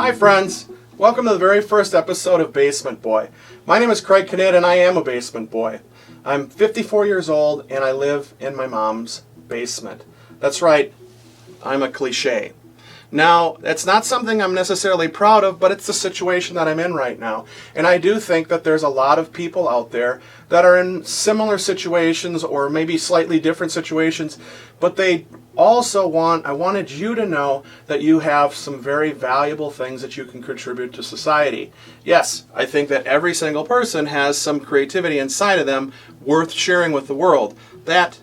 Hi friends, welcome to the very first episode of Basement Boy. My name is Craig Knitt and I am a basement boy. I'm 54 years old and I live in my mom's basement. That's right, I'm a cliche. Now, it's not something I'm necessarily proud of, but it's the situation that I'm in right now. And I do think that there's a lot of people out there that are in similar situations or maybe slightly different situations, but they also I wanted you to know that you have some very valuable things that you can contribute to society. Yes, I think that every single person has some creativity inside of them worth sharing with the world. That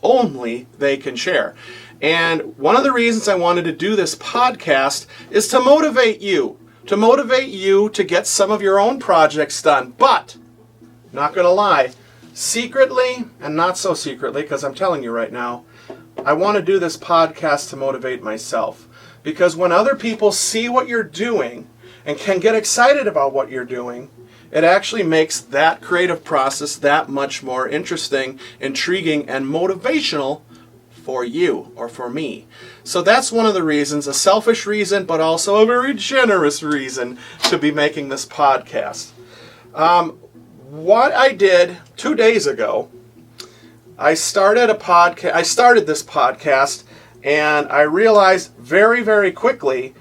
only they can share. And one of the reasons I wanted to do this podcast is to motivate you to get some of your own projects done. But, not going to lie, secretly and not so secretly, because I'm telling you right now, I want to do this podcast to motivate myself. Because when other people see what you're doing and can get excited about what you're doing, it actually makes that creative process that much more interesting, intriguing, and motivational for you or for me. So that's one of the reasons, a selfish reason, but also a very generous reason to be making this podcast. What I did 2 days ago, I started this podcast, and I realized very, very quickly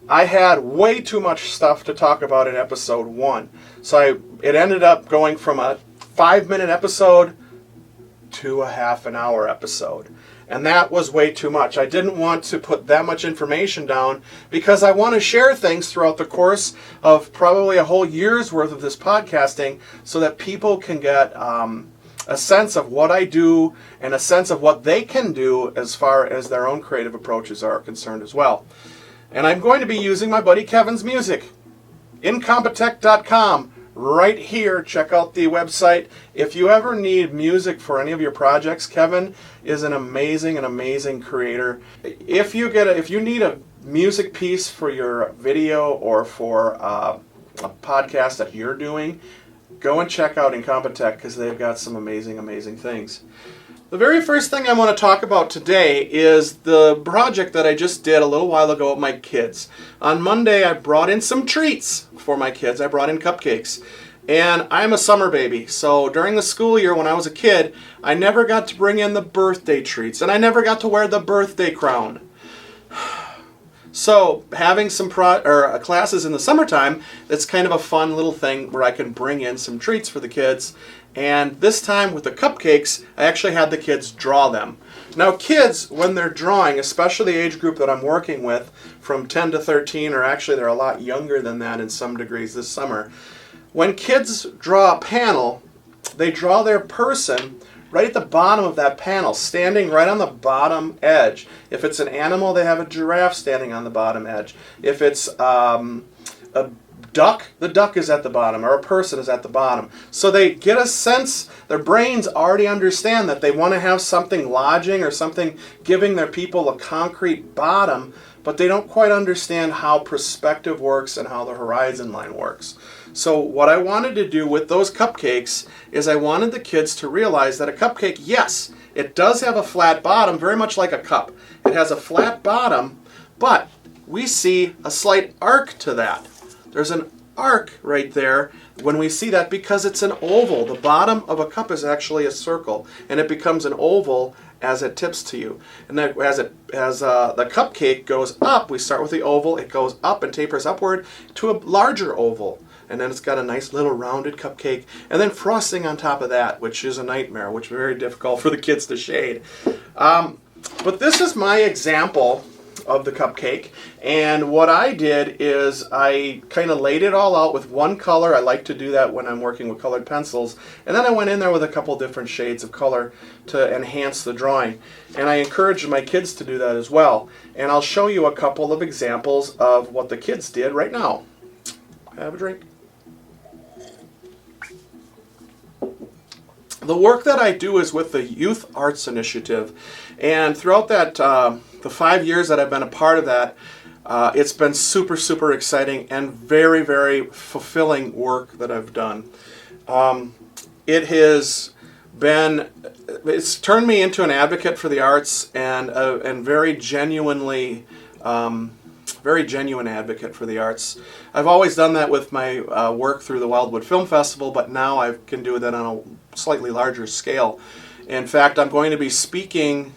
I had way too much stuff to talk about in episode 1. So it ended up going from a 5-minute episode to a half an hour episode. And that was way too much. I didn't want to put that much information down because I want to share things throughout the course of probably a whole year's worth of this podcasting so that people can get a sense of what I do and a sense of what they can do as far as their own creative approaches are concerned as well. And I'm going to be using my buddy Kevin's music. Incompetech.com. Right here, check out the website. If you ever need music for any of your projects, Kevin is an amazing creator. If you need a music piece for your video or for a podcast that you're doing, go and check out Incompetech because they've got some amazing things. The very first thing I want to talk about today is the project that I just did a little while ago with my kids. On Monday, I brought in some treats for my kids. I brought in cupcakes. And I'm a summer baby, so during the school year when I was a kid, I never got to bring in the birthday treats, and I never got to wear the birthday crown. So having some classes in the summertime, it's kind of a fun little thing where I can bring in some treats for the kids. And this time with the cupcakes, I actually had the kids draw them. Now kids, when they're drawing, especially the age group that I'm working with, from 10 to 13, or actually they're a lot younger than that in some degrees this summer, when kids draw a panel, they draw their person right at the bottom of that panel, standing right on the bottom edge. If it's an animal, they have a giraffe standing on the bottom edge. If it's a duck, the duck is at the bottom, or a person is at the bottom. So they get a sense, their brains already understand that they want to have something lodging or something giving their people a concrete bottom, but they don't quite understand how perspective works and how the horizon line works. So what I wanted to do with those cupcakes is I wanted the kids to realize that a cupcake, yes, it does have a flat bottom, very much like a cup. It has a flat bottom, but we see a slight arc to that. There's an arc right there when we see that because it's an oval. The bottom of a cup is actually a circle, and it becomes an oval as it tips to you. And then as the cupcake goes up, we start with the oval, it goes up and tapers upward to a larger oval. And then it's got a nice little rounded cupcake, and then frosting on top of that, which is a nightmare, which is very difficult for the kids to shade. But this is my example of the cupcake, and what I did is I kind of laid it all out with one color. I like to do that when I'm working with colored pencils, and then I went in there with a couple different shades of color to enhance the drawing, and I encouraged my kids to do that as well. And I'll show you a couple of examples of what the kids did right now. Have a drink. The work that I do is with the Youth Arts Initiative, and throughout that the 5 years that I've been a part of that, it's been super exciting and very fulfilling work that I've done. It's turned me into an advocate for the arts and very genuinely very genuine advocate for the arts. I've always done that with my work through the Wildwood Film Festival, but now I can do that on a slightly larger scale. In fact, I'm going to be speaking,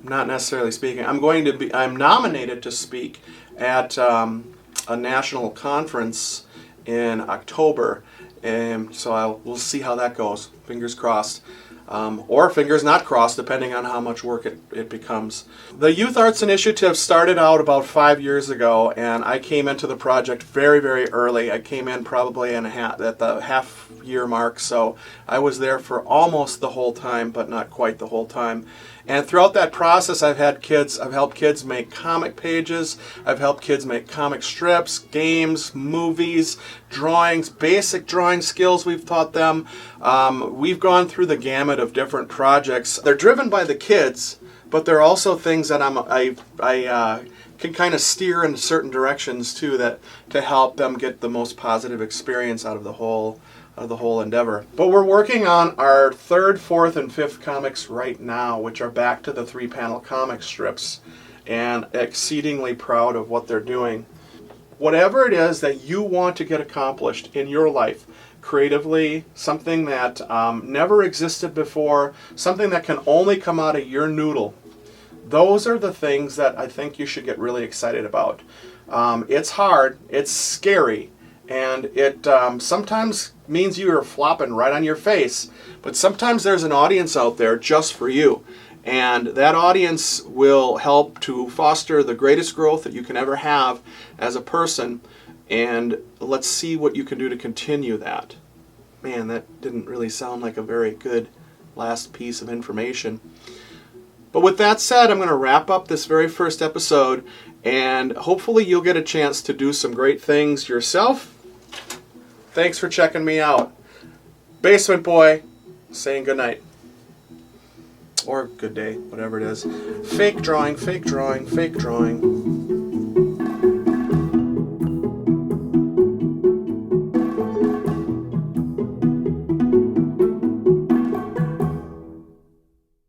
not necessarily speaking, I'm nominated to speak at a national conference in October, and so we'll see how that goes. Fingers crossed. Or fingers not crossed, depending on how much work it becomes. The Youth Arts Initiative started out about 5 years ago, and I came into the project very, very early. I came in probably at the half-year mark, so I was there for almost the whole time, but not quite the whole time. And throughout that process, I've helped kids make comic pages, I've helped kids make comic strips, games, movies, drawings, basic drawing skills we've taught them. We've gone through the gamut of different projects. They're driven by the kids, but they're also things that I can kind of steer in certain directions too, to help them get the most positive experience out of the whole endeavor. But we're working on our 3rd, 4th, and 5th comics right now, which are back to the 3-panel comic strips, and exceedingly proud of what they're doing. Whatever it is that you want to get accomplished in your life, creatively, something that never existed before, something that can only come out of your noodle, those are the things that I think you should get really excited about. It's hard, it's scary, and it sometimes means you are flopping right on your face, but sometimes there's an audience out there just for you, and that audience will help to foster the greatest growth that you can ever have as a person, and let's see what you can do to continue that. Man, that didn't really sound like a very good last piece of information. But with that said, I'm going to wrap up this very first episode, and hopefully you'll get a chance to do some great things yourself. Thanks for checking me out. Basement Boy, saying good night. Or good day, whatever it is. Fake drawing, fake drawing, fake drawing.